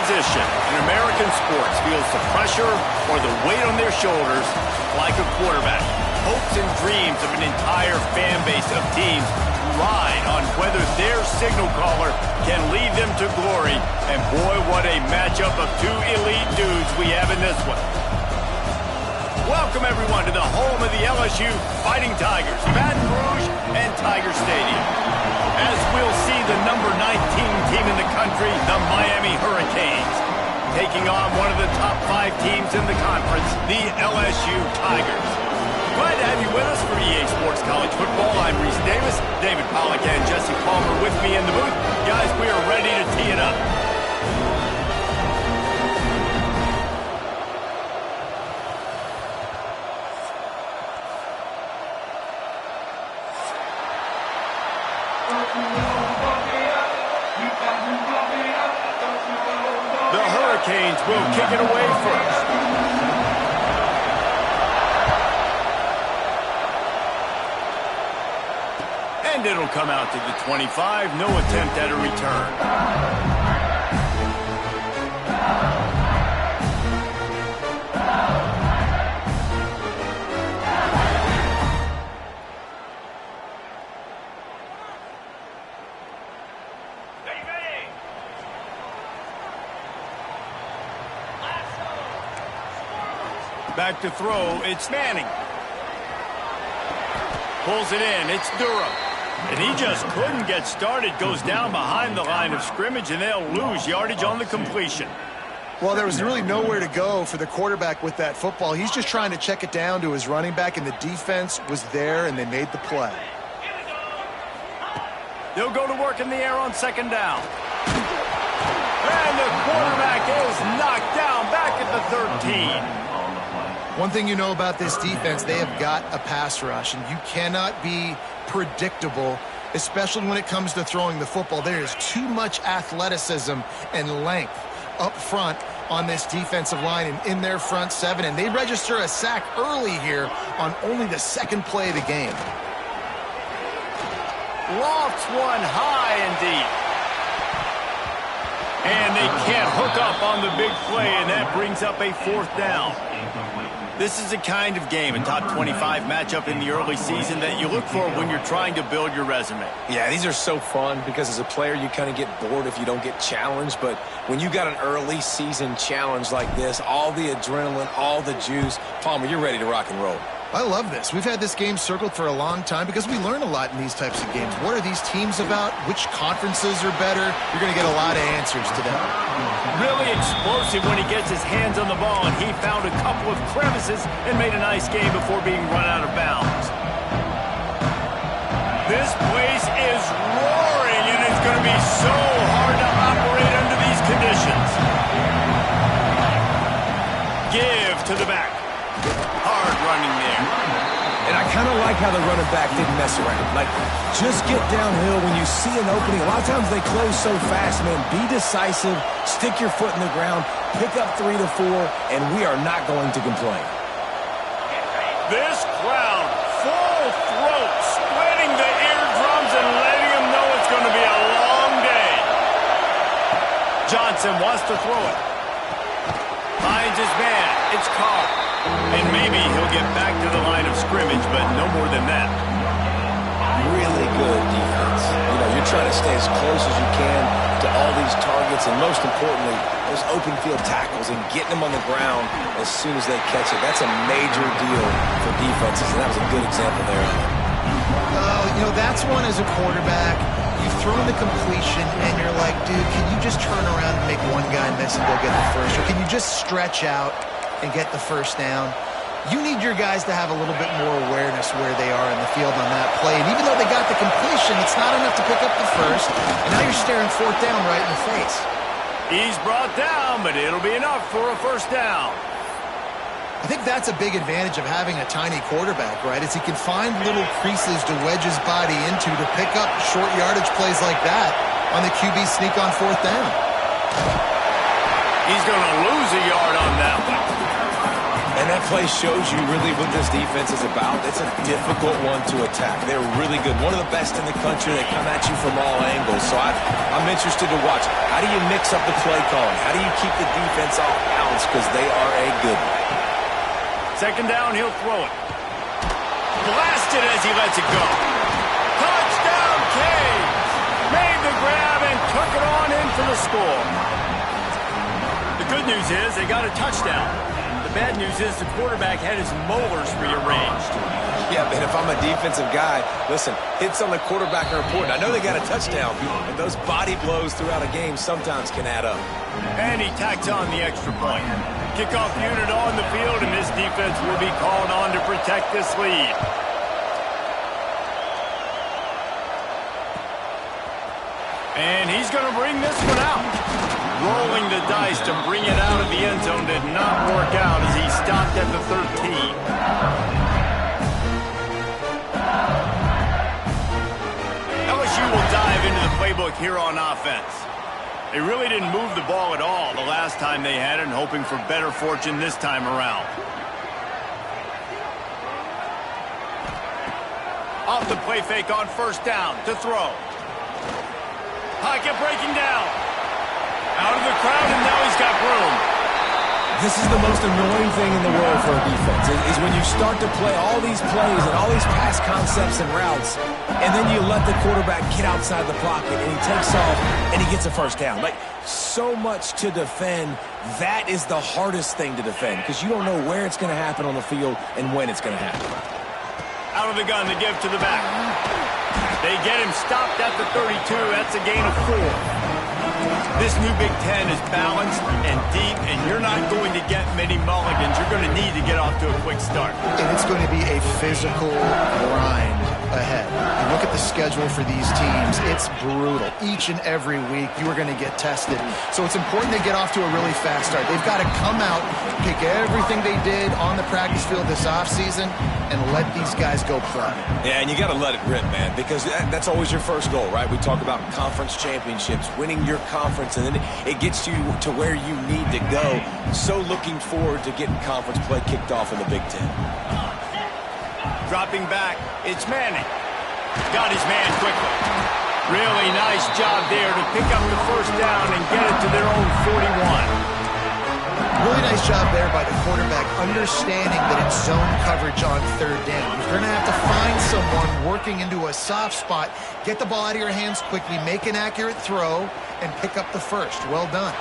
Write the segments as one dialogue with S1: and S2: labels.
S1: position in American sports feels the pressure or the weight on their shoulders like a quarterback. Hopes and dreams of an entire fan base of teams ride on whether their signal caller can lead them to glory. And boy, what a matchup of two elite dudes we have in this one. Welcome, everyone, to the home of the LSU Fighting Tigers, Baton Rouge and Tiger Stadium. As we'll see the number 19 team in the country, the Miami Hurricanes, taking on one of the top 5 teams in the conference, the LSU Tigers. Glad to have you with us for EA Sports College Football. I'm Reese Davis, David Pollack and Jesse Palmer with me in the booth. Guys, we are ready to tee it up. The Hurricanes will kick it away first. And it'll come out to the 25. No attempt at a return. Back to throw, it's Manning. Pulls it in, it's Durham. And he just couldn't get started. Goes down behind the line of scrimmage, and they'll lose yardage on the completion.
S2: Well, there was really nowhere to go for the quarterback with that football. He's just trying to check it down to his running back, and the defense was there, and they made the play.
S1: They'll go to work in the air on second down. And the quarterback is knocked down back at the 13.
S2: One thing you know about this defense, they have got a pass rush, and you cannot be predictable, especially when it comes to throwing the football. There is too much athleticism and length up front on this defensive line and in their front seven, and they register a sack early here on only the second play of the game.
S1: Lofts one high and deep. And they can't hook up on the big play, and that brings up a 4th down. This is the kind of game, a top 25 matchup in the early season, that you look for when you're trying to build your resume.
S3: Yeah, these are so fun because as a player, you kind of get bored if you don't get challenged. But when you got an early season challenge like this, all the adrenaline, all the juice, Palmer, you're ready to rock and roll.
S2: I love this. We've had this game circled for a long time because we learn a lot in these types of games. What are these teams about? Which conferences are better? You're going to get a lot of answers today.
S1: Really explosive when he gets his hands on the ball, and he found a couple of crevices and made a nice game before being run out of bounds. This place is roaring, and it's going to be so hard to operate under these conditions. Give to the back. Hard running there.
S3: And I kind of like how the running back didn't mess around. Like, just get downhill when you see an opening. A lot of times they close so fast, man. Be decisive, stick your foot in the ground, pick up 3 to 4, and we are not going to complain.
S1: This crowd, full throat, splitting the eardrums and letting them know it's going to be a long day. Johnson wants to throw it. Finds his man. It's Carr. And maybe he'll get back to the line of scrimmage, but no more than that.
S3: Really good defense. You know, you're trying to stay as close as you can to all these targets, and most importantly, those open field tackles and getting them on the ground as soon as they catch it. That's a major deal for defenses, and that was a good example there.
S2: You know, that's one as a quarterback. You've thrown the completion, and you're like, dude, can you just turn around and make one guy miss and go get the first? Or can you just stretch out and get the first down? You need your guys to have a little bit more awareness where they are in the field on that play. And even though they got the completion, it's not enough to pick up the first. And now you're staring 4th down right in the face.
S1: He's brought down, but it'll be enough for a first down.
S2: I think that's a big advantage of having a tiny quarterback, right? Is he can find little creases to wedge his body into to pick up short yardage plays like that on the QB sneak on 4th down.
S1: He's going to lose a yard on that one.
S3: And that play shows you really what this defense is about. It's a difficult one to attack. They're really good. One of the best in the country. They come at you from all angles. So I'm interested to watch. How do you mix up the play calling? How do you keep the defense off balance? Because they are a good one.
S1: Second down, he'll throw it. Blasted as he lets it go. Touchdown, Canes! Made the grab and took it on in for the score. The good news is they got a touchdown. The bad news is the quarterback had his molars rearranged.
S3: Yeah, man, if I'm a defensive guy, listen, hits on the quarterback are important. I know they got a touchdown, but those body blows throughout a game sometimes can add up.
S1: And he tacks on the extra point. Kickoff unit on the field, and this defense will be called on to protect this lead. And he's going to bring this one out. Rolling the dice to bring it out of the end zone did not work out as he stopped at the 13. LSU will dive into the playbook here on offense. They really didn't move the ball at all the last time they had it, and hoping for better fortune this time around. Off the play fake on first down to throw. Pocket breaking down. Out of the crowd, and now he's got room.
S3: This is the most annoying thing in the world for a defense, is when you start to play all these plays and all these pass concepts and routes, and then you let the quarterback get outside the pocket, and he takes off, and he gets a first down. Like, so much to defend. That is the hardest thing to defend, because you don't know where it's going to happen on the field and when it's going to happen.
S1: Out of the gun, the give to the back. They get him stopped at the 32. That's a gain of 4. This new Big Ten is balanced and deep, and you're not going to get many mulligans. You're going to need to get off to a quick start.
S2: And it's going to be a physical grind ahead. You look at the schedule for these teams, it's brutal. Each and every week, you are going to get tested. So it's important to get off to a really fast start. They've got to come out, pick everything they did on the practice field this offseason, and let these guys go play.
S3: Yeah, and you got to let it rip, man, because that's always your first goal, right? We talk about conference championships, winning your conference, and then it gets you to where you need to go. So looking forward to getting conference play kicked off in the Big Ten.
S1: Dropping back, it's Manning. Got his man quickly. Really nice job there to pick up the first down and get it to their own 41.
S2: Really nice job there by the quarterback, understanding that it's zone coverage on third down. You're going to have to find someone working into a soft spot, get the ball out of your hands quickly, make an accurate throw, and pick up the first. Well done.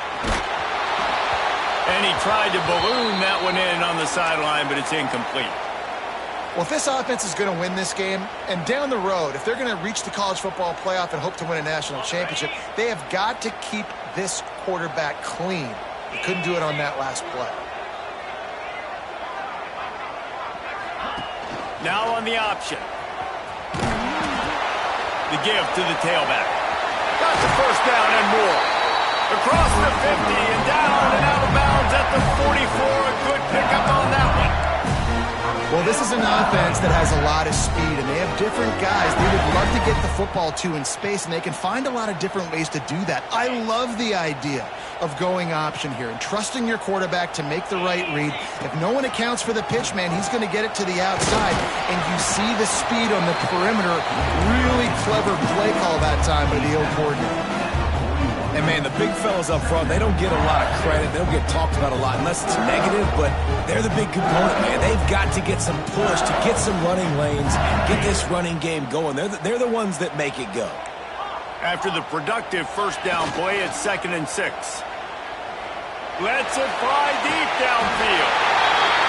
S1: And he tried to balloon that one in on the sideline, but it's incomplete.
S2: Well, if this offense is going to win this game, and down the road, if they're going to reach the college football playoff and hope to win a national championship, they have got to keep this quarterback clean. They couldn't do it on that last play.
S1: Now on the option. The give to the tailback. Got the first down and more. Across the 50 and down and out of bounds at the 44. A good pickup on that one.
S2: Well, this is an offense that has a lot of speed, and they have different guys they would love to get the football to in space, and they can find a lot of different ways to do that. I love the idea of going option here and trusting your quarterback to make the right read. If no one accounts for the pitch, man, he's going to get it to the outside, and you see the speed on the perimeter. Really clever play call that time by the O coordinator.
S3: And, man, the big fellas up front, they don't get a lot of credit. They don't get talked about a lot unless it's negative, but they're the big component, man. They've got to get some push, to get some running lanes, get this running game going. They're the ones that make it go.
S1: After the productive first down play, it's 2nd and 6. Lets it fly deep downfield.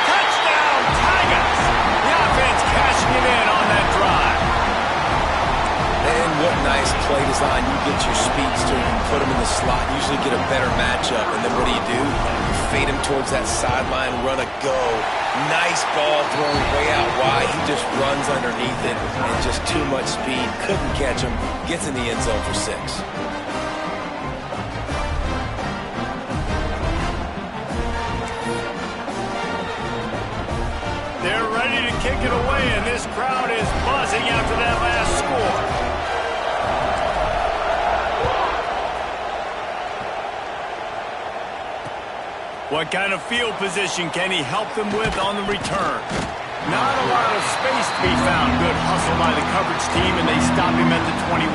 S1: Touchdown, Tigers! The offense cashing it in on that drive.
S3: And what nice play design. You get your speedster, you put him in the slot, usually get a better matchup. And then what do? You fade him towards that sideline, run a go. Nice ball thrown way out wide. He just runs underneath it and just too much speed. Couldn't catch him. Gets in the end zone for 6.
S1: They're ready to kick it away, and this crowd is buzzing after that last score. What kind of field position can he help them with on the return? Not a lot of space to be found. Good hustle by the coverage team, and they stop him at the 21.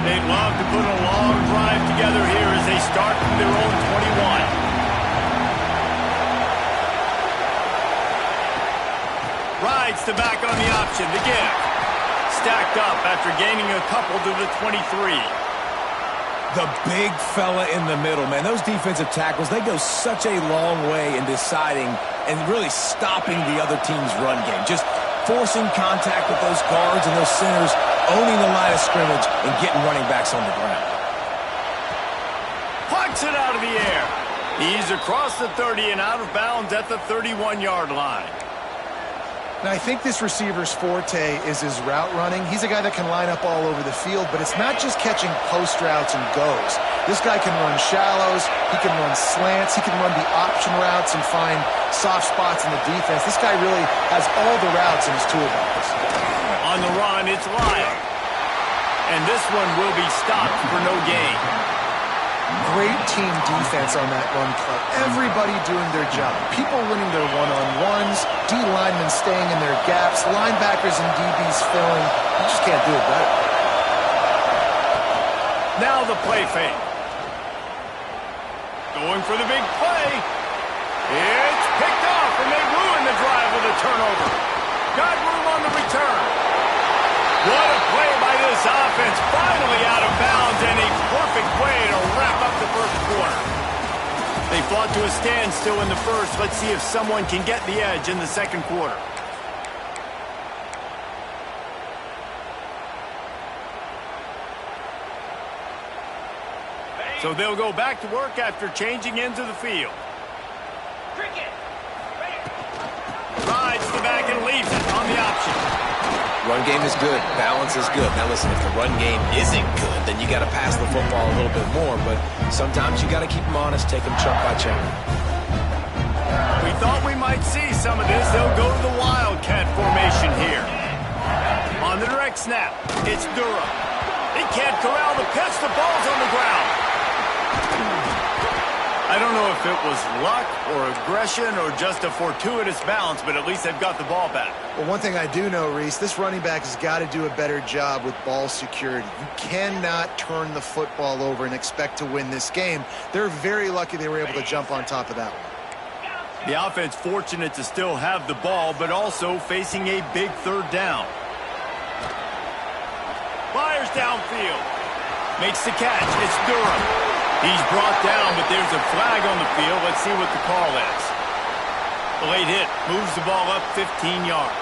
S1: They'd love to put a long drive together here as they start from their own 21. Rides the back on the option to give. Stacked up after gaining a couple to the 23.
S3: The big fella in the middle, man. Those defensive tackles, they go such a long way in deciding and really stopping the other team's run game. Just forcing contact with those guards and those centers, owning the line of scrimmage, and getting running backs on the ground.
S1: Plucks it out of the air. He's across the 30 and out of bounds at the 31-yard line.
S2: Now, I think this receiver's forte is his route running. He's a guy that can line up all over the field, but it's not just catching post routes and goes. This guy can run shallows, he can run slants, he can run the option routes and find soft spots in the defense. This guy really has all the routes in his toolbox.
S1: On the run, it's Lyle. And this one will be stopped for no gain.
S2: Great team defense on that run play. Everybody doing their job. People winning their one-on-ones, D linemen staying in their gaps, linebackers and DBs filling. You just can't do it better.
S1: Now the play fake. Going for the big play. It's picked off, and they ruin the drive with a turnover. Got room on the return. What a play by this offense. Finally out of bounds, and a perfect way to wrap up the first quarter. They fought to a standstill in the first. Let's see if someone can get the edge in the second quarter. So they'll go back to work after changing into the field. Rides the back and leaves it on the option.
S3: Run game is good. Balance is good. Now listen, if the run game isn't good, then you got to pass the football a little bit more. But sometimes you got to keep them honest, take them chunk by chunk.
S1: We thought we might see some of this. They'll go to the Wildcat formation here. On the direct snap, it's Durham. He can't corral the pitch. The ball's on the ground. I don't know if it was luck or aggression or just a fortuitous bounce, but at least they've got the ball back.
S2: Well, one thing I do know, Reese, this running back has got to do a better job with ball security. You cannot turn the football over and expect to win this game. They're very lucky they were able to jump on top of that one.
S1: The offense fortunate to still have the ball, but also facing a big third down. Fires downfield. Makes the catch. It's Durham. He's brought down, but there's a flag on the field. Let's see what the call is. The late hit moves the ball up 15 yards.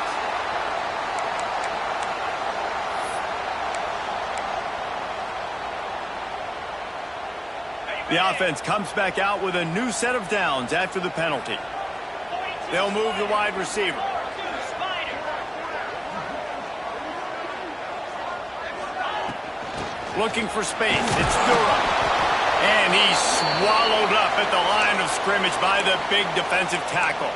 S1: The offense comes back out with a new set of downs after the penalty. They'll move the wide receiver. Looking for space. It's Durham. And he's swallowed up at the line of scrimmage by the big defensive tackle.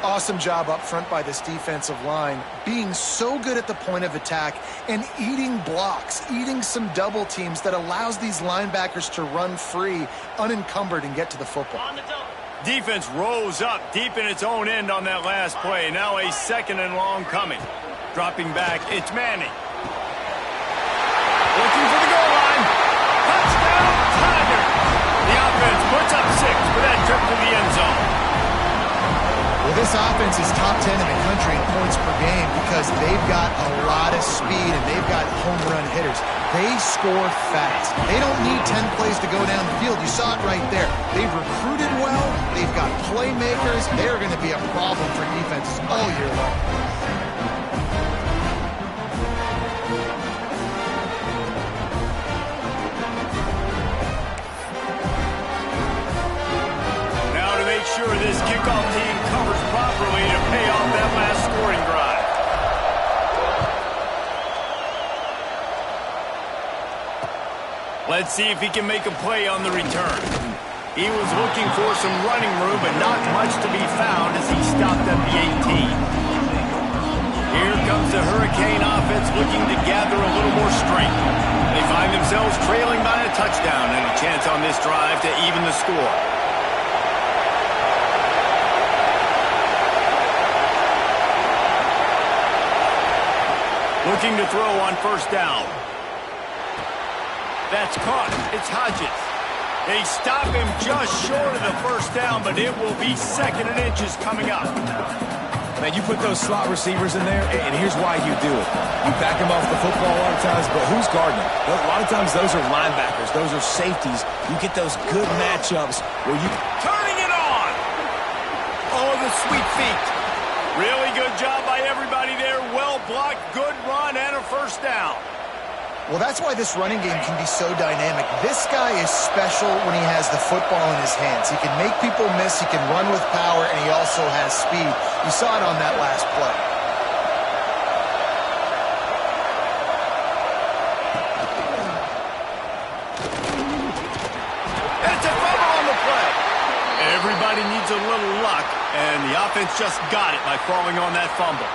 S2: Awesome job up front by this defensive line, being so good at the point of attack and eating blocks, eating some double teams that allows these linebackers to run free, unencumbered, and get to the football.
S1: Defense rose up deep in its own end on that last play. Now a second and long coming. Dropping back, it's Manning. Looking for the goal line. Touchdown, Tiger! The offense puts up 6 for that trip to the end zone.
S2: Well, this offense is top 10 in the country in points per game because they've got a lot of speed and they've got home run hitters. They score fast. They don't need 10 plays to go down the field. You saw it right there. They've recruited well. They've got playmakers. They're going to be a problem for defenses all year long.
S1: Sure this kickoff team covers properly to pay off that last scoring drive. Let's see if he can make a play on the return. He was looking for some running room, but not much to be found as he stopped at the 18. Here comes the Hurricane offense looking to gather a little more strength. They find themselves trailing by a touchdown and a chance on this drive to even the score. Looking to throw on first down. That's caught. It's Hodges. They stop him just short of the first down, but it will be 2nd and inches coming up.
S3: Man, you put those slot receivers in there, and here's why you do it. You back them off the football a lot of times, but who's guarding them? A lot of times those are linebackers. Those are safeties. You get those good matchups where you...
S1: Turning it on! Oh, the sweet feet. Really good job by everybody there. Well blocked, good run, and a first down.
S2: Well, that's why this running game can be so dynamic. This guy is special when he has the football in his hands. He can make people miss, he can run with power, and he also has speed. You saw it on that last play.
S1: It's a fumble on the play. Everybody needs a little luck, and the offense just got it by falling on that fumble.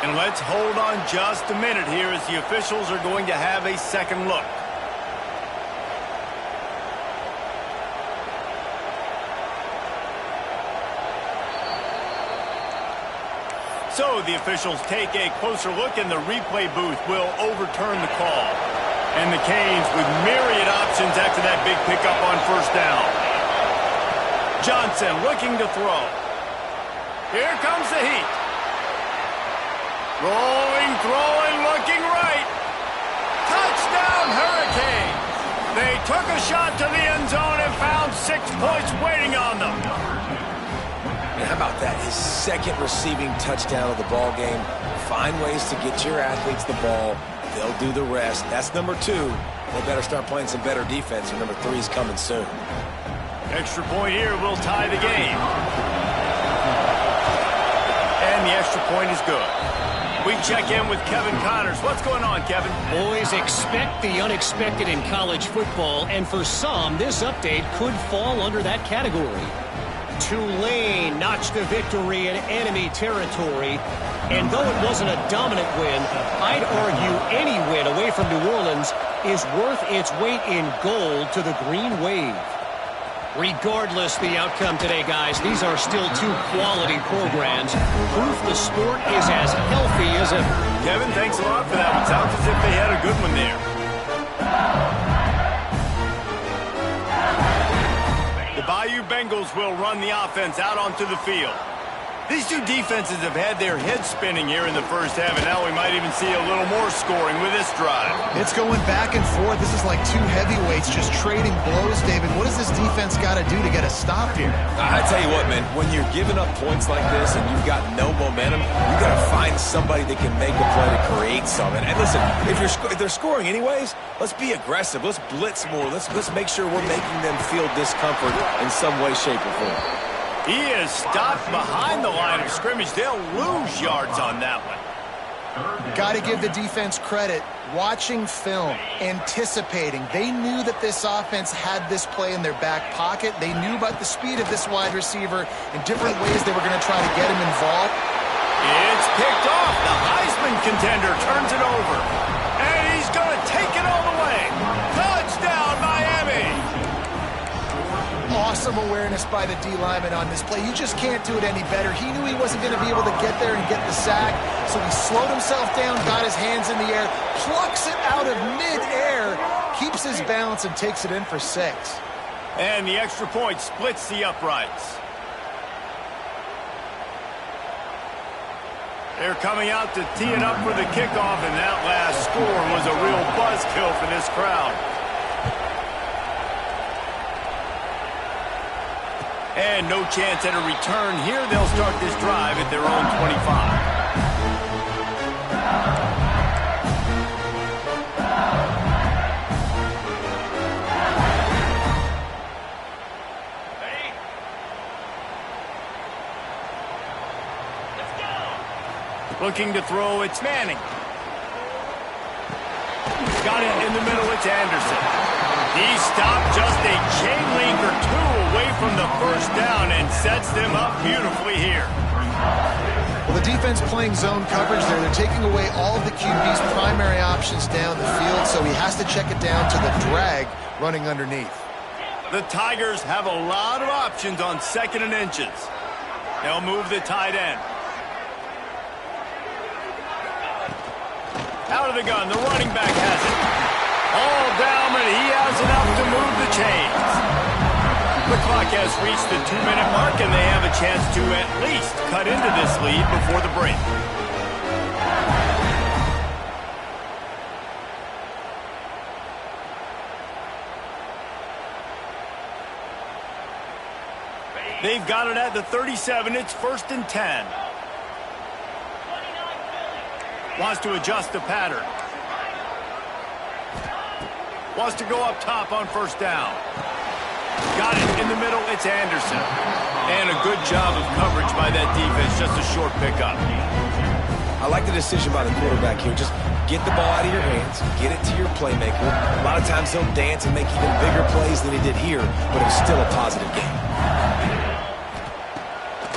S1: And let's hold on just a minute here as the officials are going to have a second look. So the officials take a closer look, and the replay booth will overturn the call. And the Canes with myriad options after that big pickup on first down. Johnson looking to throw. Here comes the heat. Rolling, throwing, looking right. Touchdown, Hurricane. They took a shot to the end zone and found 6 points waiting on them.
S3: And how about that? His 2nd receiving touchdown of the ball game. Find ways to get your athletes the ball. They'll do the rest. That's number 2. They better start playing some better defense, and number 3 is coming soon.
S1: Extra point here will tie the game. And the extra point is good. We check in with Kevin Connors. What's going on, Kevin?
S4: Boys, expect the unexpected in college football, and for some, this update could fall under that category. Tulane notched a victory in enemy territory, and though it wasn't a dominant win, I'd argue any win away from New Orleans is worth its weight in gold to the Green Wave. Regardless the outcome today, guys, these are still 2 quality programs. Proof the sport is as healthy as ever.
S1: Kevin, thanks a lot for that one. Sounds as if they had a good one there. The Bayou Bengals will run the offense out onto the field. These 2 defenses have had their heads spinning here in the first half, and now we might even see a little more scoring with this drive.
S2: It's going back and forth. This is like 2 heavyweights just trading blows, David. What does this defense got to do to get a stop here?
S3: I tell you what, man, when you're giving up points like this and you've got no momentum, you got to find somebody that can make a play to create something. And listen, if they're scoring anyways, let's be aggressive. Let's blitz more. Let's make sure we're making them feel discomfort in some way, shape, or form.
S1: He is stopped behind the line of scrimmage. They'll lose yards on that one.
S2: Got to give the defense credit. Watching film, anticipating. They knew that this offense had this play in their back pocket. They knew about the speed of this wide receiver and different ways they were going to try to get him involved.
S1: It's picked off. The Heisman contender turns it over. And he's going to take it all the way. Touchdown, Miami!
S2: Awesome awareness by the D-lineman on this play. You just can't do it any better. He knew he wasn't going to be able to get there and get the sack, so he slowed himself down, got his hands in the air, plucks it out of mid-air, keeps his balance, and takes it in for 6.
S1: And the extra point splits the uprights. They're coming out to tee it up for the kickoff, and that last score was a real buzzkill for this crowd. And no chance at a return here. They'll start this drive at their own 25. Looking to throw, it's Manning. Got it in the middle, it's Anderson. He stopped just a chain link or 2 away from the first down and sets them up beautifully here.
S2: Well, the defense playing zone coverage there. They're taking away all of the QB's primary options down the field, so he has to check it down to the drag running underneath.
S1: The Tigers have a lot of options on 2nd and inches. They'll move the tight end. Out of the gun, the running back has it. All down, and he has enough to move the chains. The clock has reached the 2-minute mark, and they have a chance to at least cut into this lead before the break. They've got it at the 37. It's 1st and 10. Wants to adjust the pattern. Wants to go up top on 1st down. Got it in the middle. It's Anderson. And a good job of coverage by that defense. Just a short pickup.
S3: I like the decision by the quarterback here. Just get the ball out of your hands. Get it to your playmaker. A lot of times he'll dance and make even bigger plays than he did here, but it was still a positive game.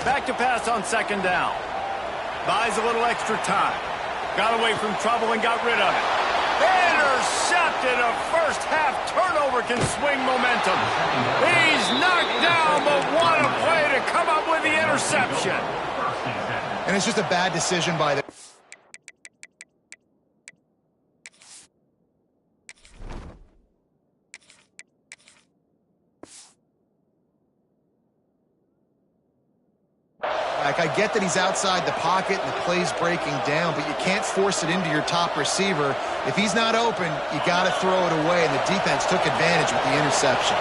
S1: Back to pass on 2nd down. Buys a little extra time. Got away from trouble and got rid of it. Intercepted. A first-half turnover can swing momentum. He's knocked down, but what a play to come up with the interception.
S2: And it's just a bad decision by the... I get that he's outside the pocket and the play's breaking down, but you can't force it into your top receiver. If he's not open, you got to throw it away, and the defense took advantage with the interception.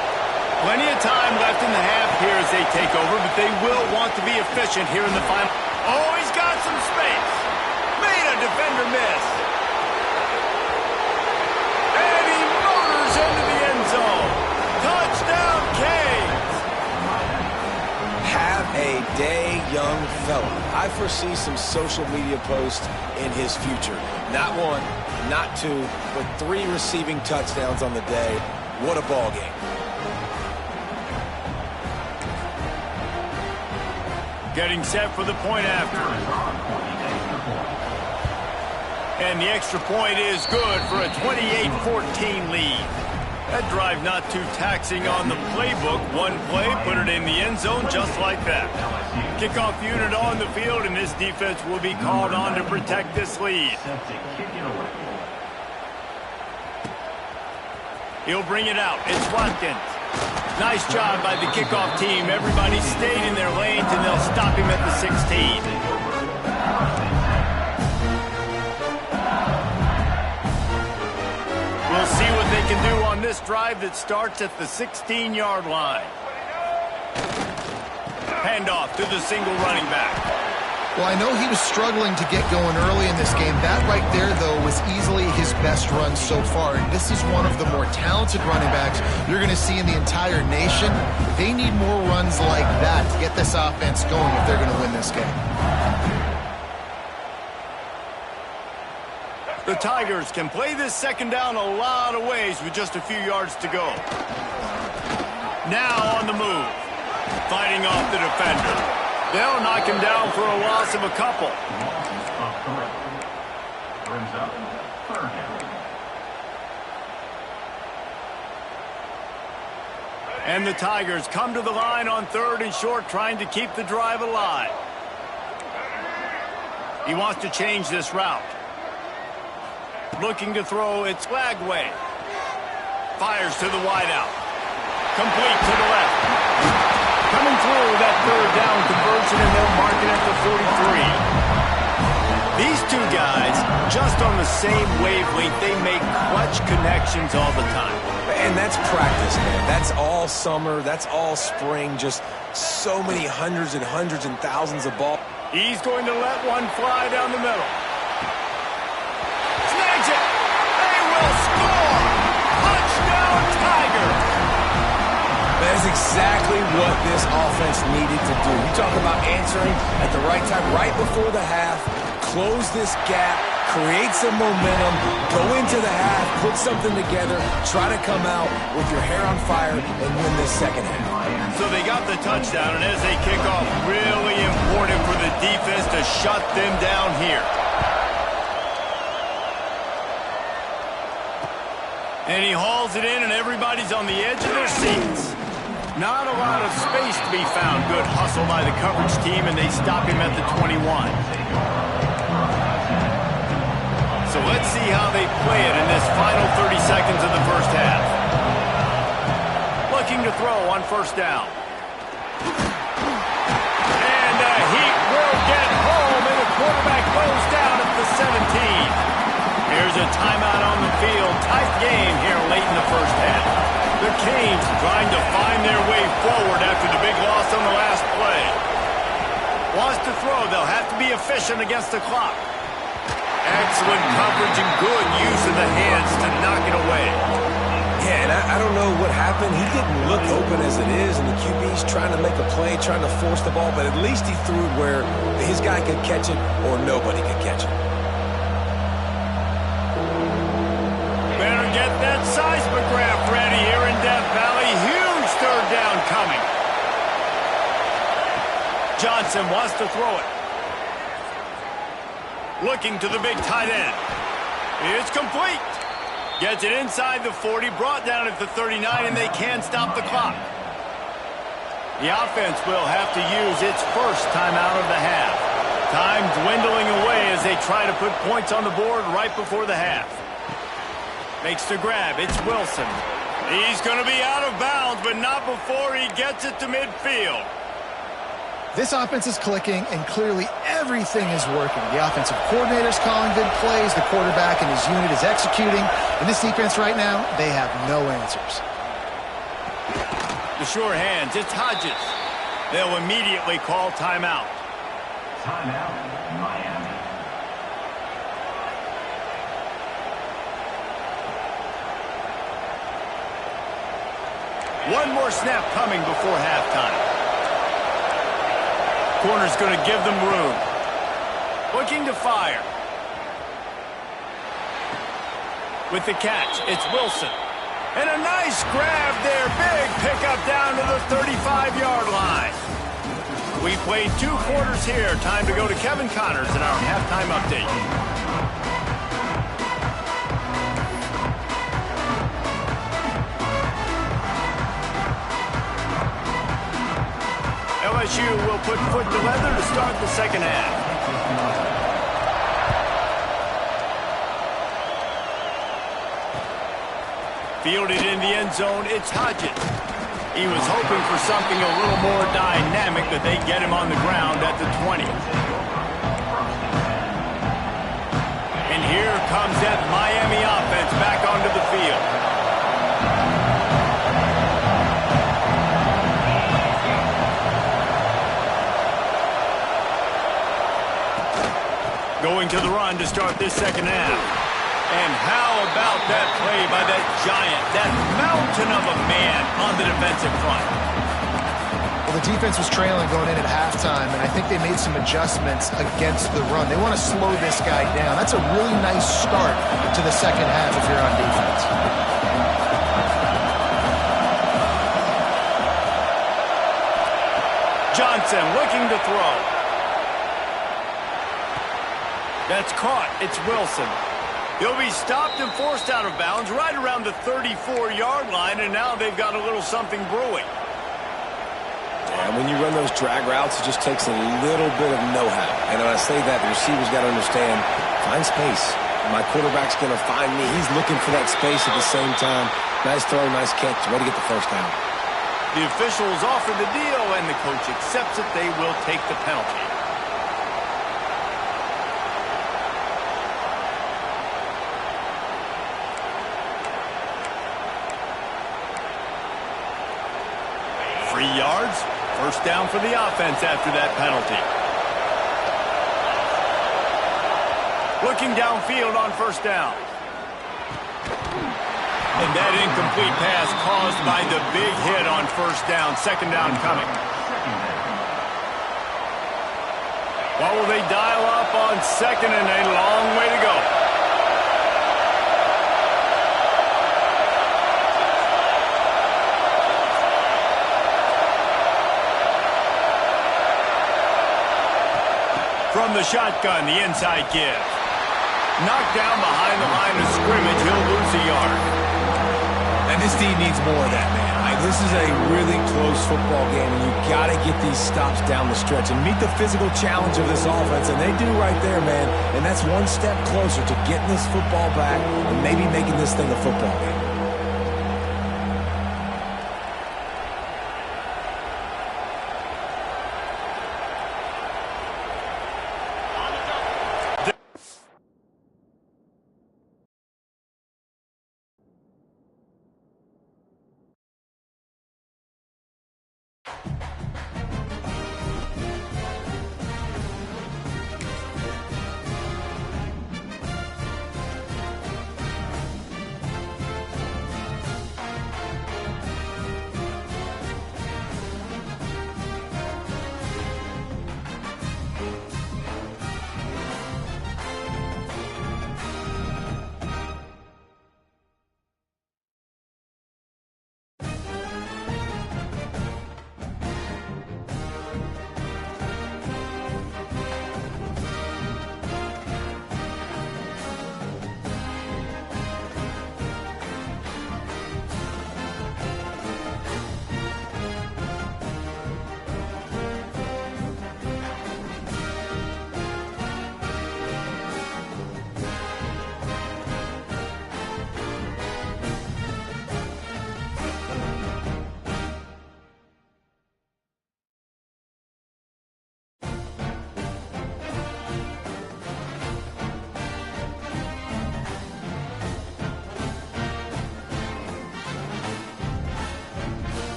S1: Plenty of time left in the half here as they take over, but they will want to be efficient here in the final. Oh, he's got some space. Made a defender miss. And he motors into the end zone. Touchdown, Canes.
S3: Have a day, young fella. I foresee some social media posts in his future. Not 1, not 2, but 3 receiving touchdowns on the day. What a ball game.
S1: Getting set for the point after. And the extra point is good for a 28-14 lead. That drive not too taxing on the playbook. One play, put it in the end zone just like that. Kickoff unit on the field, and this defense will be called on to protect this lead. He'll bring it out. It's Watkins. Nice job by the kickoff team. Everybody stayed in their lanes, and they'll stop him at the 16. We'll see what they can do on this drive that starts at the 16-yard line. Handoff to the single running back.
S2: Well, I know he was struggling to get going early in this game. That right there, though, was easily his best run so far. And this is one of the more talented running backs you're going to see in the entire nation. They need more runs like that to get this offense going if they're going to win this game.
S1: The Tigers can play this 2nd down a lot of ways with just a few yards to go. Now on the move. Fighting off the defender. They'll knock him down for a loss of a couple. And the Tigers come to the line on 3rd and short, trying to keep the drive alive. He wants to change this route. Looking to throw, it's Lagway. Fires to the wideout. Complete to the left. Coming through that 3rd down conversion, and they'll mark it at the 43. These two guys, just on the same wavelength, they make clutch connections all the time.
S3: And that's practice, man. That's all summer. That's all spring. Just so many hundreds and thousands of balls.
S1: He's going to let one fly down the middle. Snags it. They will score. Touchdown, Tigers.
S3: That's exactly what this offense needed to do. You talk about answering at the right time, right before the half, close this gap, create some momentum, go into the half, put something together, try to come out with your hair on fire and win this 2nd half.
S1: So they got the touchdown, and as they kick off, really important for the defense to shut them down here. And he hauls it in, and everybody's on the edge of their seats. Not a lot of space to be found. Good hustle by the coverage team, and they stop him at the 21. So let's see how they play it in this final 30 seconds of the first half. Looking to throw on first down. And he will get home, and the quarterback goes down at the 17. Here's a timeout on the field. Tight game here late in the first half. The Canes trying to find their way forward after the big loss on the last play. Wants to throw. They'll have to be efficient against the clock. Excellent coverage and good use of the hands to knock it away.
S3: Yeah, and I don't know what happened. He didn't look open as it is, and the QB's trying to make a play, trying to force the ball, but at least he threw it where his guy could catch it or nobody could catch it.
S1: Better get that seismograph ready here in Death Valley. Huge third down coming. Johnson wants to throw it. Looking to the big tight end. It's complete. Gets it inside the 40, brought down at the 39, and they can't stop the clock. The offense will have to use its first timeout of the half. Time dwindling away as they try to put points on the board right before the half. Makes the grab. It's Wilson. He's going to be out of bounds, but not before he gets it to midfield.
S2: This offense is clicking, and clearly everything is working. The offensive coordinator's calling good plays. The quarterback and his unit is executing. And this defense right now, they have no answers.
S1: The sure hands. It's Hodges. They'll immediately call timeout.
S5: Timeout, Miami.
S1: One more snap coming before halftime. Corner's going to give them room. Looking to fire. With the catch, it's Wilson. And a nice grab there. Big pickup down to the 35-yard line. We played 2 quarters here. Time to go to Kevin Connors in our halftime update. LSU will put foot to leather to start the second half. Fielded in the end zone, it's Hodges. He was hoping for something a little more dynamic, but they get him on the ground at the 20. And here comes that Miami offense back onto the field. Going to the run to start this second half. And how about that play by that giant, that mountain of a man on the defensive front?
S2: Well, the defense was trailing going in at halftime, and I think they made some adjustments against the run. They want to slow this guy down. That's a really nice start to the second half if you're on defense.
S1: Johnson looking to throw. That's caught. It's Wilson. He'll be stopped and forced out of bounds right around the 34-yard line, and now they've got a little something brewing.
S3: Yeah, when you run those drag routes, it just takes a little bit of know-how. And when I say that, the receiver's got to understand, find space. My quarterback's going to find me. He's looking for that space at the same time. Nice throw, nice catch. Way to get the first down.
S1: The officials offer the deal, and the coach accepts it. They will take the penalty. Yards. First down for the offense after that penalty. Looking downfield on first down. And that incomplete pass caused by the big hit on first down. Second down coming. What will they dial up on second, and a long way to go. From the shotgun, the inside give. Knocked down behind the line of scrimmage, he'll lose a yard.
S3: And this team needs more of that, man. This is a really close football game, and you got to get these stops down the stretch and meet the physical challenge of this offense, and they do right there, man. And that's one step closer to getting this football back and maybe making this thing a football game.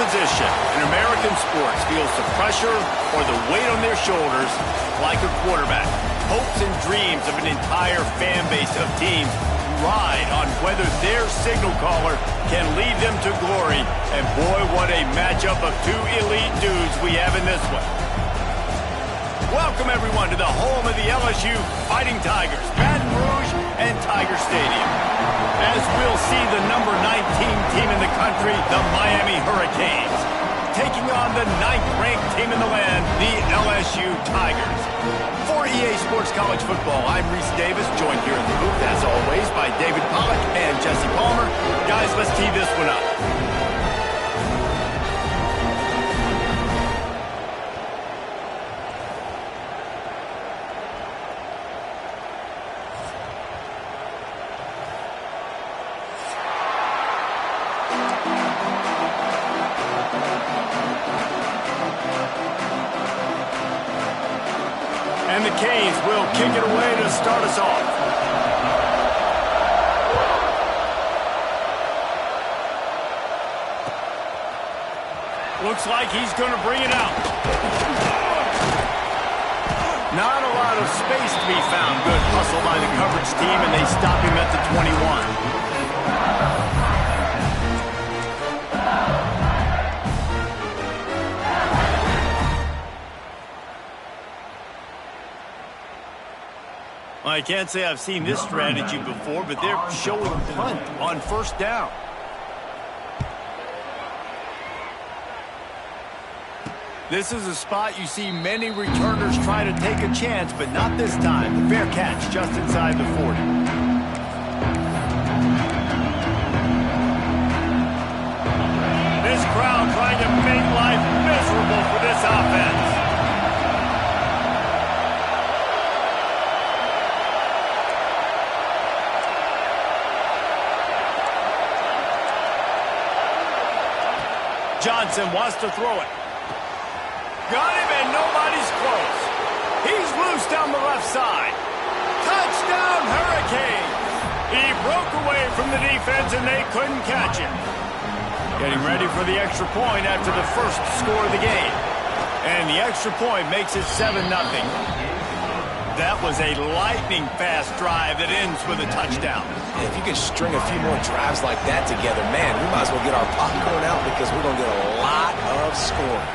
S1: Position in American sports feels the pressure or the weight on their shoulders like a quarterback. Hopes and dreams of an entire fan base of teams ride on whether their signal caller can lead them to glory. And boy, what a matchup of two elite dudes we have in this one. Welcome, everyone, to the home of the LSU Fighting Tigers, Baton Rouge and Tiger Stadium. As we'll see the number 19 team in the country, the Miami Hurricanes, taking on the 9th-ranked team in the land, the LSU Tigers. For EA Sports College Football, I'm Reese Davis, joined here in the booth, as always, by David Pollack and Jesse Palmer. Guys, let's tee this one up. And the Canes will kick it away to start us off. Looks like he's going to bring it out. Not a lot of space to be found. Good hustle by the coverage team, and they stop him at the 21. I can't say I've seen this strategy before, but they're showing punt on first down. This is a spot you see many returners try to take a chance, but not this time. The fair catch just inside the 40. This crowd trying to make life miserable for this offense. Johnson wants to throw it. Got him, and nobody's close. He's loose down the left side. Touchdown, Hurricanes! He broke away from the defense, and they couldn't catch him. Getting ready for the extra point after the first score of the game. And the extra point makes it 7-0. That was a lightning-fast drive that ends with a touchdown.
S3: If you can string a few more drives like that together, man, we might as well get our popcorn out because we're going to get a lot of scoring.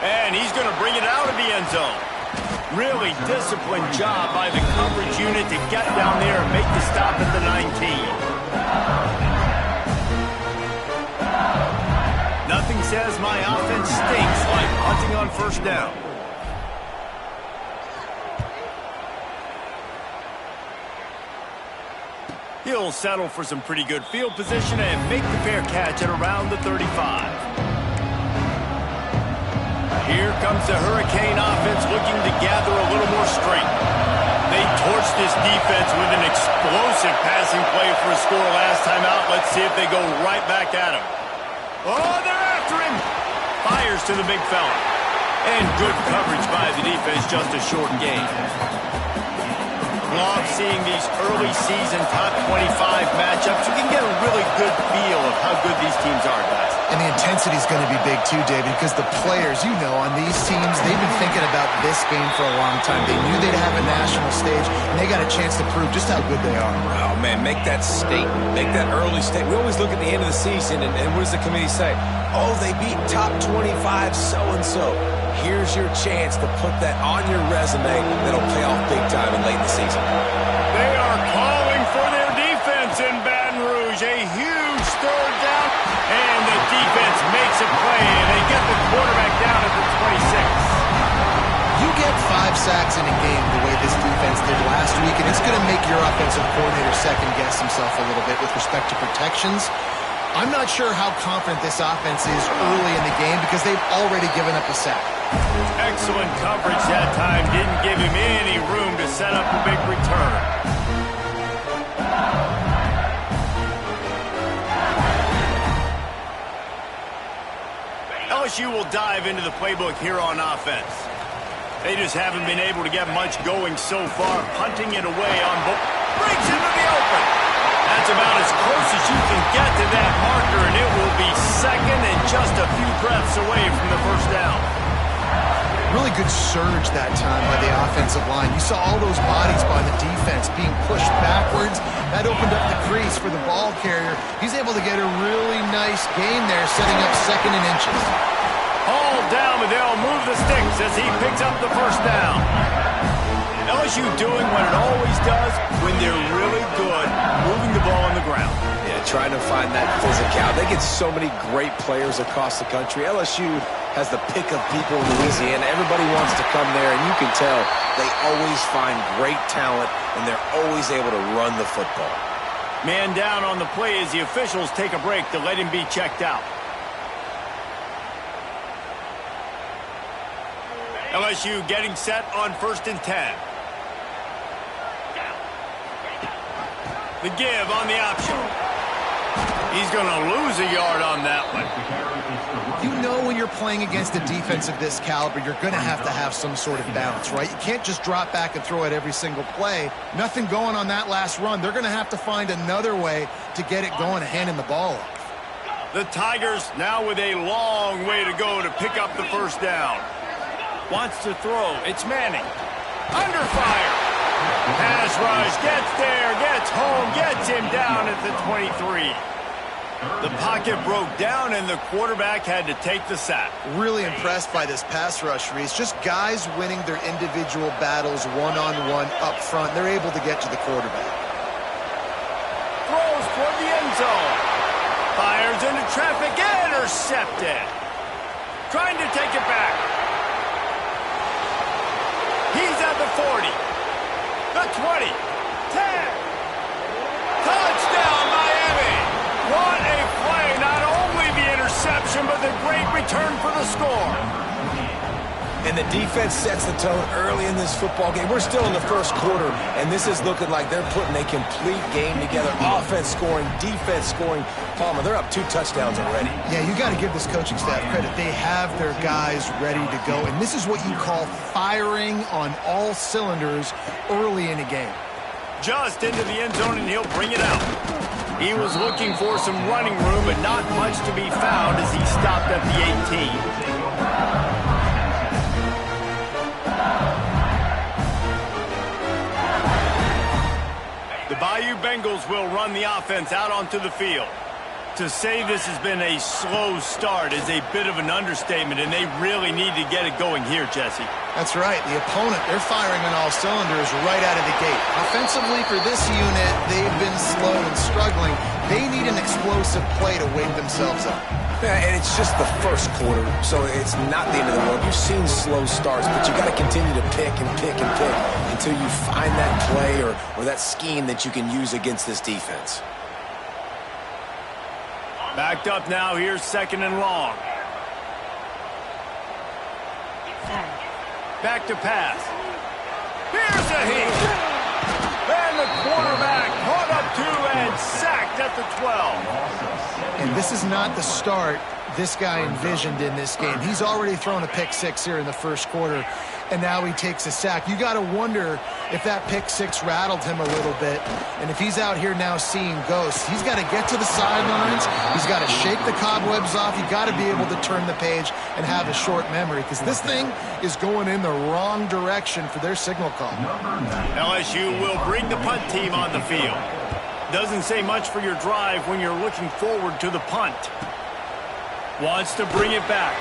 S1: And he's going to bring it out of the end zone. Really disciplined job by the coverage unit to get down there and make the stop at the 19. Nothing says my offense stinks like punting on first down. He'll settle for some pretty good field position and make the fair catch at around the 35. Here comes the Hurricane offense looking to gather a little more strength. They torched this defense with an explosive passing play for a score last time out. Let's see if they go right back at him. Oh, they're after him. Fires to the big fella. And good coverage by the defense, just a short game. Love seeing these early season top 25 matchups. You can get a really good feel of how good these teams are, guys.
S2: And the intensity is going to be big too, David, because the players, you know, on these teams, they've been thinking about this game for a long time. They knew they'd have a national stage, and they got a chance to prove just how good they are.
S3: Oh, man, make that statement. Make that early statement. We always look at the end of the season, and what does the committee say? Oh, they beat top 25 so-and-so. Here's your chance to put that on your resume that'll pay off big time in late in the season.
S1: They are calling for their defense in Baton Rouge. A huge third down, and the defense makes a play, and they get the quarterback down at the 26.
S2: You get 5 sacks in a game the way this defense did last week, and it's going to make your offensive coordinator second-guess himself a little bit with respect to protections. I'm not sure how confident this offense is early in the game because they've already given up a sack.
S1: Excellent coverage that time. Didn't give him any room to set up a big return. LSU will dive into the playbook here on offense. They just haven't been able to get much going so far. Punting it away on both. Brings into the open. That's about as close as you can get to that marker, and it will be second and just a few breaths away from the first down.
S2: Really good surge that time by the offensive line. You saw all those bodies by the defense being pushed backwards. That opened up the crease for the ball carrier. He's able to get a really nice gain there, setting up second and inches.
S1: All down, but they'll move the sticks as he picks up the first down. LSU doing what it always does when they're really good, moving the ball on the ground.
S3: Yeah, trying to find that physicality. They get so many great players across the country. LSU has the pick of people in Louisiana. Everybody wants to come there, and you can tell they always find great talent, and they're always able to run the football.
S1: Man down on the play as the officials take a break to let him be checked out. LSU getting set on 1st and 10. The give on the option. He's going to lose a yard on that one.
S2: You know when you're playing against a defense of this caliber, you're going to have some sort of balance, right? You can't just drop back and throw it every single play. Nothing going on that last run. They're going to have to find another way to get it going and handing the ball off.
S1: The Tigers now with a long way to go to pick up the first down. Wants to throw. It's Manning. Under fire. Pass rush. Gets there. Gets home. Gets him down at the 23. The pocket broke down, and the quarterback had to take the sack.
S2: Really impressed by this pass rush, Reese. Just guys winning their individual battles one-on-one up front. They're able to get to the quarterback.
S1: Throws toward the end zone. Fires into traffic. Intercepted. Trying to take it back. He's at the 40. The 20. 10. Touchdown, Miami. What a play. Not only the interception, but the great return for the score.
S3: And the defense sets the tone early in this football game. We're still in the first quarter, and this is looking like they're putting a complete game together. Offense scoring, defense scoring. Palmer, they're up 2 touchdowns already.
S2: Yeah, you got to give this coaching staff credit. They have their guys ready to go, and this is what you call firing on all cylinders early in a game.
S1: Just into the end zone, and he'll bring it out. He was looking for some running room, but not much to be found as he stopped at the 18. The Bayou Bengals will run the offense out onto the field. To say this has been a slow start is a bit of an understatement, and they really need to get it going here, Jesse.
S2: That's right. The opponent, they're firing on all cylinders right out of the gate. Offensively, for this unit, they've been slow and struggling. They need an explosive play to wake themselves up.
S3: Yeah, and it's just the first quarter, so it's not the end of the world. You've seen slow starts, but you got to continue to pick and pick and pick until you find that play or that scheme that you can use against this defense.
S1: Backed up now. Here's 2nd and long. Back to pass. Here's a hit. And the quarterback caught up to and sacked at the 12.
S2: And this is not the start this guy envisioned in this game. He's already thrown a pick 6 here in the first quarter, and now he takes a sack. You got to wonder if that pick 6 rattled him a little bit. And if he's out here now seeing ghosts, he's got to get to the sidelines. He's got to shake the cobwebs off. You got to be able to turn the page and have a short memory, because this thing is going in the wrong direction for their signal call.
S1: LSU will bring the punt team on the field. Doesn't say much for your drive when you're looking forward to the punt. Wants to bring it back.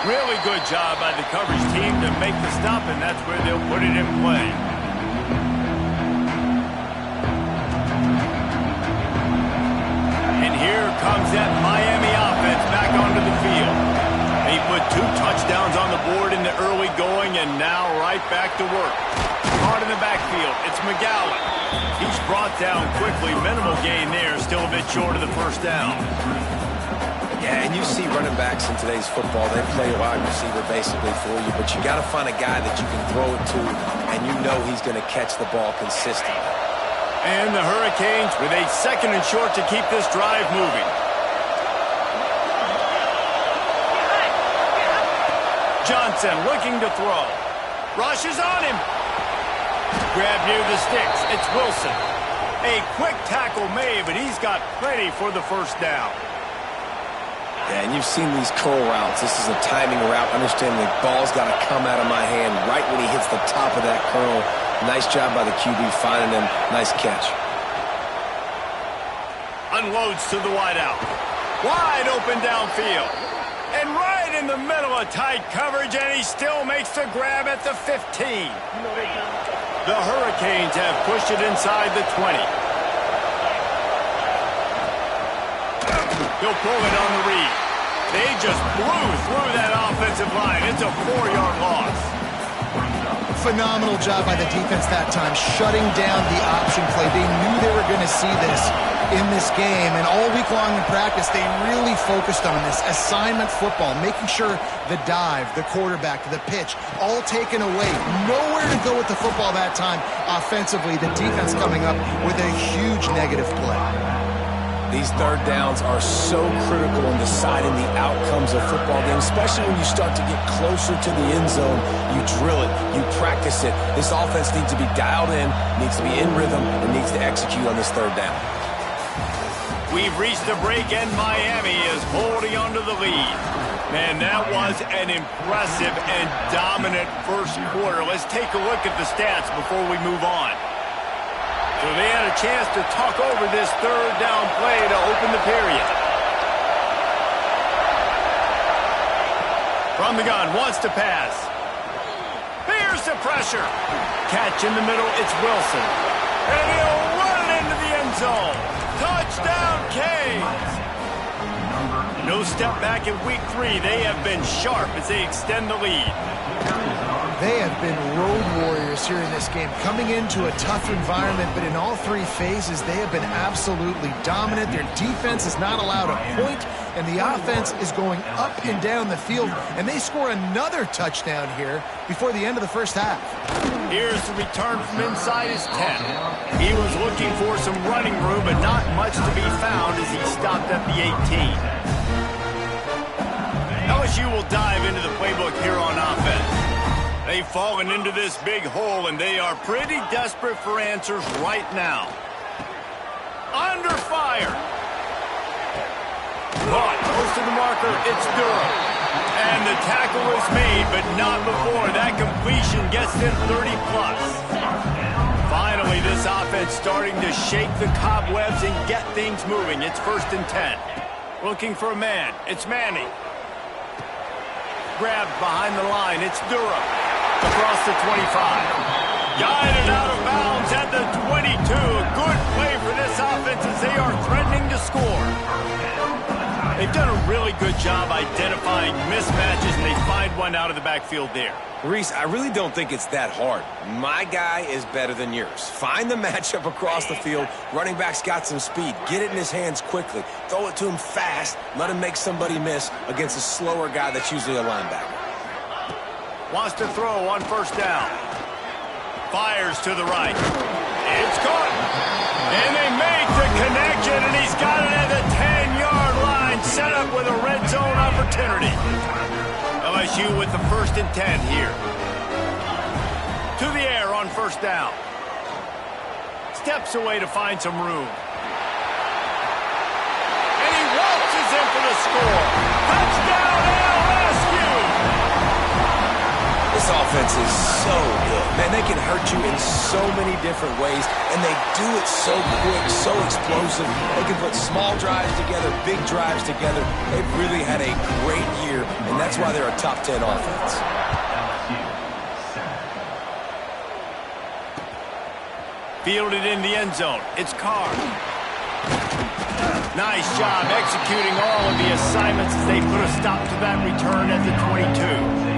S1: Really good job by the coverage team to make the stop, and that's where they'll put it in play. And here comes that Miami offense back onto the field. They put 2 touchdowns on the board in the early going, and now right back to work. Hard in the backfield, it's McGowan. He's brought down quickly. Minimal gain there, still a bit short of the first down.
S3: Yeah, and you see running backs in today's football, they play a wide receiver basically for you, but you got to find a guy that you can throw it to, and you know he's going to catch the ball consistently.
S1: And the Hurricanes with a 2nd and short to keep this drive moving. Johnson looking to throw. Rush is on him. Grab near the sticks. It's Wilson. A quick tackle made, but he's got plenty for the first down.
S3: Yeah, and you've seen these curl routes. This is a timing route. Understand the ball's got to come out of my hand right when he hits the top of that curl. Nice job by the QB finding him. Nice catch.
S1: Unloads to the wideout. Wide open downfield. And right in the middle of tight coverage, and he still makes the grab at the 15. The Hurricanes have pushed it inside the 20. He'll pull it on the read. They just blew through that offensive line. It's a 4-yard loss.
S2: Phenomenal job by the defense that time, shutting down the option play. They knew they were going to see this in this game, and all week long in practice, they really focused on this assignment football, making sure the dive, the quarterback, the pitch, all taken away. Nowhere to go with the football that time offensively. The defense coming up with a huge negative play.
S3: These third downs are so critical in deciding the outcomes of football games, especially when you start to get closer to the end zone. You drill it, you practice it. This offense needs to be dialed in, needs to be in rhythm, and needs to execute on this third down.
S1: We've reached the break, and Miami is holding on to the lead. Man, that was an impressive and dominant first quarter. Let's take a look at the stats before we move on. So they had a chance to talk over this third down play to open the period. From the gun, wants to pass. Here's the pressure. Catch in the middle, it's Wilson. And he'll run it into the end zone. Touchdown, Canes. No step back in week 3. They have been sharp as they extend the lead.
S2: They have been road warriors here in this game, coming into a tough environment, but in all 3 phases, they have been absolutely dominant. Their defense is not allowed a point, and the offense is going up and down the field, and they score another touchdown here before the end of the first half.
S1: Here's the return from inside his 10. He was looking for some running room, but not much to be found as he stopped at the 18. LSU will dive into the playbook here on offense. They've fallen into this big hole, and they are pretty desperate for answers right now. Under fire. Caught close to the marker, it's Durham. And the tackle is made, but not before that completion gets them 30-plus. Finally, this offense starting to shake the cobwebs and get things moving. It's 1st and 10. Looking for a man. It's Manning. Grabbed behind the line. It's Durham. Across the 25. Guided out of bounds at the 22. A good play for this offense as they are threatening to score. They've done a really good job identifying mismatches, and they find one out of the backfield there.
S3: Reese, I really don't think it's that hard. My guy is better than yours. Find the matchup across the field. Running back's got some speed. Get it in his hands quickly. Throw it to him fast. Let him make somebody miss against a slower guy that's usually a linebacker.
S1: Wants to throw on 1st down. Fires to the right. It's caught. And they make the connection, and he's got it at the 10-yard line. Set up with a red zone opportunity. LSU with the 1st and 10 here. To the air on 1st down. Steps away to find some room. And he waltzes in for the score. Touchdown, LSU!
S3: This offense is so good. Man, they can hurt you in so many different ways, and they do it so quick, so explosive. They can put small drives together, big drives together. They've really had a great year, and that's why they're a top 10 offense.
S1: Fielded in the end zone. It's Carr. Nice job executing all of the assignments as they put a stop to that return at the 22.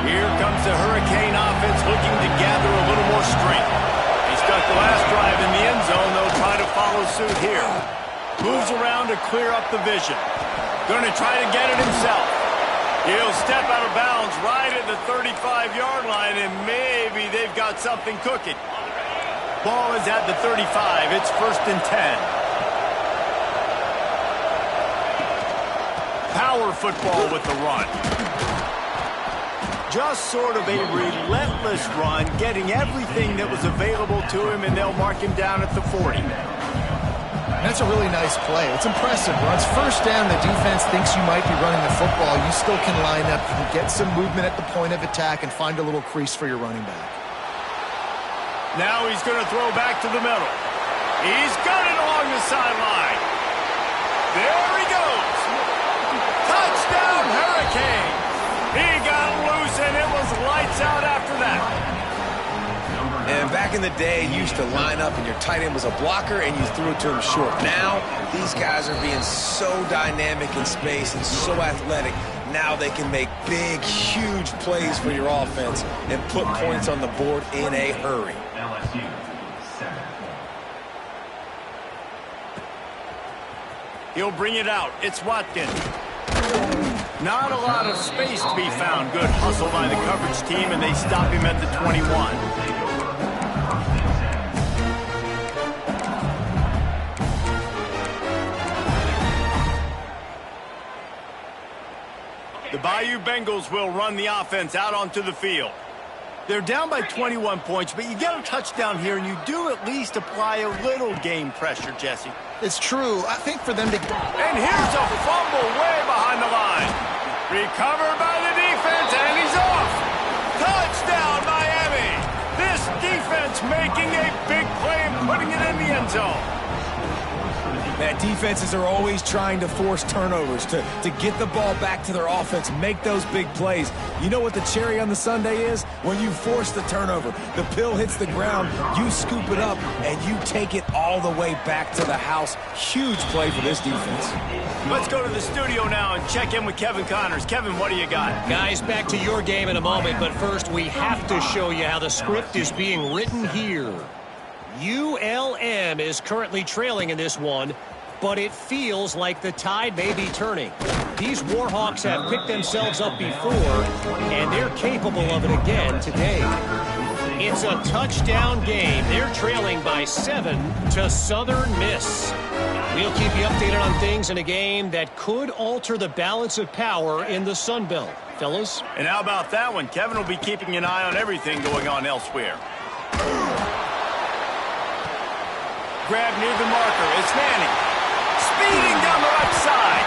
S1: Here comes the Hurricane offense looking to gather a little more strength. He stuck the last drive in the end zone. They'll try to follow suit here. Moves around to clear up the vision. Going to try to get it himself. He'll step out of bounds right at the 35-yard line, and maybe they've got something cooking. Ball is at the 35. It's 1st and 10. Power football with the run. Just sort of a relentless run, getting everything that was available to him, and they'll mark him down at the 40.
S2: That's a really nice play. It's impressive. Once 1st down, the defense thinks you might be running the football. You still can line up. You can get some movement at the point of attack and find a little crease for your running back.
S1: Now he's going to throw back to the middle. He's got it along the sideline. There he goes. Touchdown, Hurricane. He got loose, and it was lights out after that.
S3: And back in the day, you used to line up, and your tight end was a blocker, and you threw it to him short. Now, these guys are being so dynamic in space and so athletic. Now they can make big, huge plays for your offense and put points on the board in a hurry.
S5: LSU 7.
S1: He'll bring it out. It's Watkins. Not a lot of space to be found. Good hustle by the coverage team, and they stop him at the 21. The Bayou Bengals will run the offense out onto the field. They're down by 21 points, but you get a touchdown here, and you do at least apply a little game pressure, Jesse.
S2: It's true. I think for them to...
S1: And here's a fumble way behind the line. Recovered by the defense, and he's off. Touchdown, Miami. This defense making a big play and putting it in the end zone.
S3: Man, defenses are always trying to force turnovers to get the ball back to their offense, make those big plays. You know what the cherry on the sundae is? When you force the turnover, the pill hits the ground, you scoop it up, and you take it all the way back to the house. Huge play for this defense.
S1: Let's go to the studio now and check in with Kevin Connors. Kevin, what do you got?
S4: Guys, back to your game in a moment, but first we have to show you how the script is being written here. ULM is currently trailing in this one, but it feels like the tide may be turning. These Warhawks have picked themselves up before, and they're capable of it again today. It's a touchdown game. They're trailing by 7 to Southern Miss. We'll keep you updated on things in a game that could alter the balance of power in the Sun Belt. Fellas?
S1: And how about that one? Kevin will be keeping an eye on everything going on elsewhere. Grab near the marker. It's Manning. Speeding down the right side.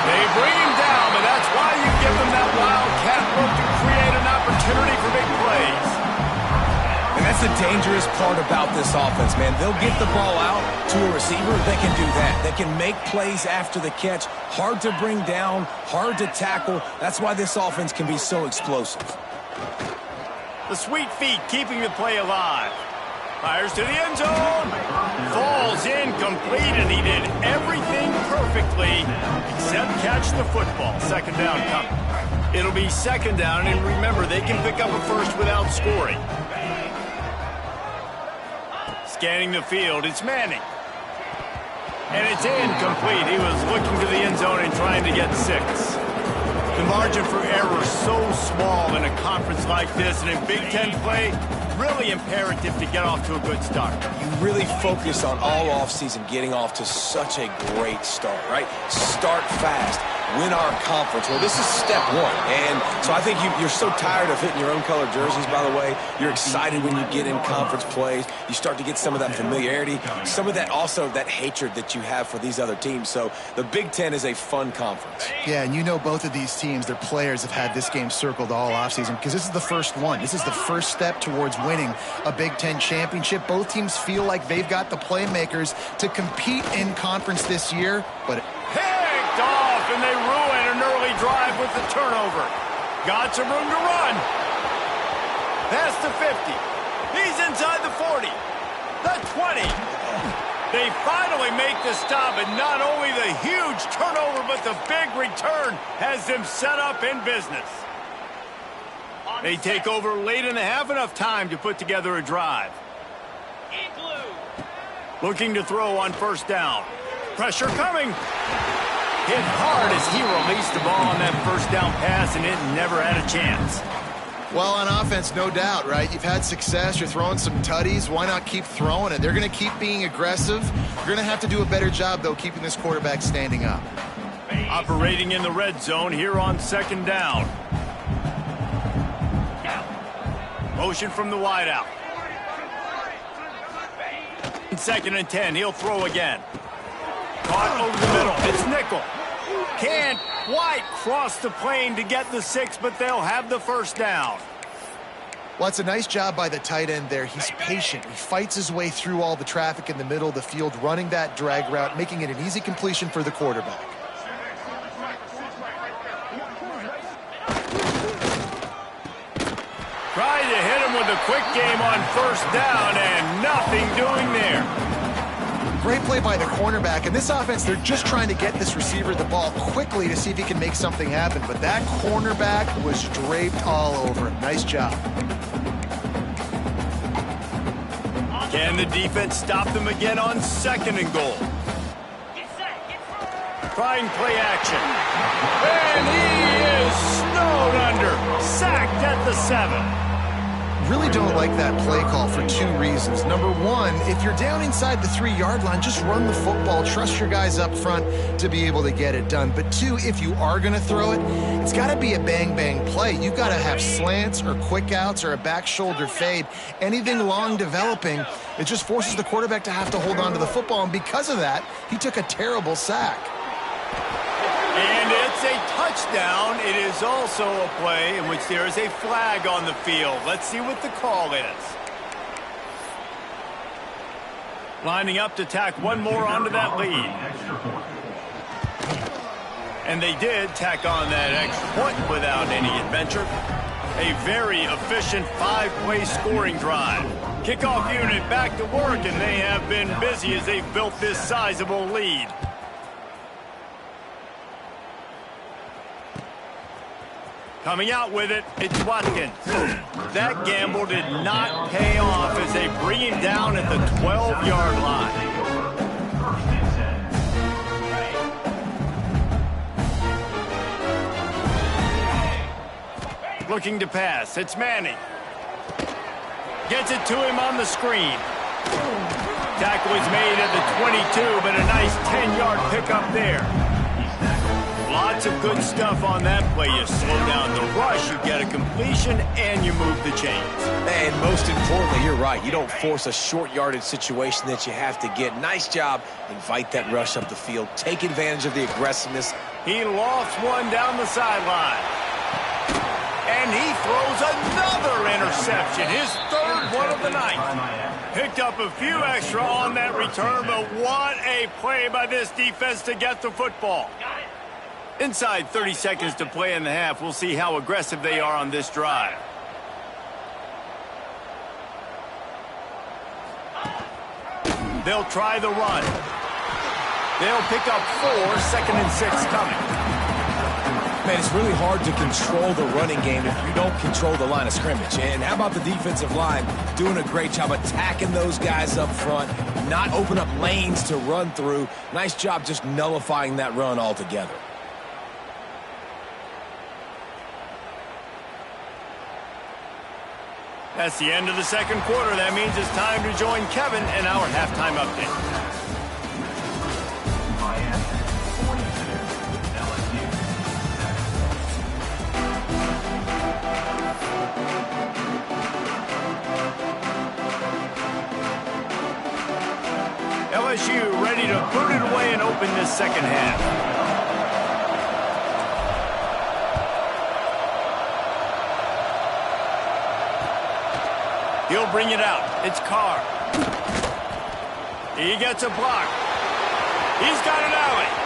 S1: They bring him down, and that's why you give them that wildcat look to create an opportunity for big plays.
S3: And that's the dangerous part about this offense, man. They'll get the ball out to a receiver. They can do that. They can make plays after the catch. Hard to bring down, hard to tackle. That's why this offense can be so explosive.
S1: The sweet feet keeping the play alive. Fires to the end zone. Falls incomplete, and he did everything perfectly except catch the football. Second down coming. It'll be second down, and remember, they can pick up a first without scoring. Scanning the field, it's Manning. And it's incomplete. He was looking to the end zone and trying to get 6. The margin for error is so small in a conference like this, and in Big Ten play, really imperative to get off to a good start.
S3: You really focus on all offseason getting off to such a great start, right? Start fast. Win our conference. Well, this is step one. And so I think you're so tired of hitting your own color jerseys, by the way. You're excited when you get in conference plays. You start to get some of that familiarity, some of that also that hatred that you have for these other teams. So the Big Ten is a fun conference.
S2: Yeah, and you know both of these teams, their players have had this game circled all offseason because this is the first one. This is the first step towards winning a Big Ten championship. Both teams feel like they've got the playmakers to compete in conference this year, but
S1: picked off, and they ruin an early drive with the turnover. Got some room to run. Past the 50. He's inside the 40. The 20. They finally make the stop, and not only the huge turnover, but the big return has them set up in business. They take over late in the half, enough time to put together a drive. Looking to throw on first down. Pressure coming. Hit hard as he released the ball on that first down pass, and it never had a chance.
S2: well, on offense, no doubt, right? You've had success. You're throwing some tutties. Why not keep throwing it? They're going to keep being aggressive. You're going to have to do a better job, though, keeping this quarterback standing up.
S1: Operating in the red zone here on second down. Motion from the wideout. Second and 10. He'll throw again. Caught over the middle. It's nickel. Can't quite cross the plane to get the 6, but they'll have the first down.
S2: Well, it's a nice job by the tight end there. He's patient. He fights his way through all the traffic in the middle of the field, running that drag route, making it an easy completion for the quarterback.
S1: Tried to hit him with a quick game on first down, and nothing doing there.
S2: Great play by the cornerback. In this offense, they're just trying to get this receiver the ball quickly to see if he can make something happen. But that cornerback was draped all over him. Nice job.
S1: Can the defense stop them again on second and goal? Trying play action. And he is snowed under. Sacked at the 7.
S2: really don't like that play call for two reasons. Number one, if you're down inside the 3-yard line, just run the football. Trust your guys up front to be able to get it done. But two, if you are going to throw it, it's got to be a bang-bang play. You've got to have slants or quick outs or a back shoulder fade. Anything long developing, it just forces the quarterback to have to hold on to the football. And because of that, he took a terrible sack.
S1: And it's a touchdown. It is also a play in which there is a flag on the field. Let's see what the call is. Lining up to tack one more onto that lead. And they did tack on that extra point without any adventure. A very efficient 5-play scoring drive. Kickoff unit back to work, and they have been busy as they've built this sizable lead. Coming out with it, it's Watkins. That gamble did not pay off as they bring him down at the 12-yard line. Looking to pass, it's Manning. Gets it to him on the screen. Tackle is made at the 22, but a nice 10-yard pickup there. Lots of good stuff on that play. You slow down the rush, you get a completion, and you move the chains.
S3: And most importantly, you're right. You don't force a short yardage situation that you have to get. Nice job. Invite that rush up the field. Take advantage of the aggressiveness.
S1: He lofts one down the sideline. And he throws another interception. His third one of the night. Picked up a few extra on that return, but what a play by this defense to get the football. Inside 30 seconds to play in the half. We'll see how aggressive they are on this drive. They'll try the run. They'll pick up 4, 2nd and 6 coming.
S3: Man, it's really hard to control the running game if you don't control the line of scrimmage. And how about the defensive line doing a great job attacking those guys up front, not open up lanes to run through. Nice job just nullifying that run altogether.
S1: That's the end of the second quarter. That means it's time to join Kevin in our halftime update. LSU ready to put it away and open this second half. He'll bring it out. It's Carr. He gets a block. He's got an alley.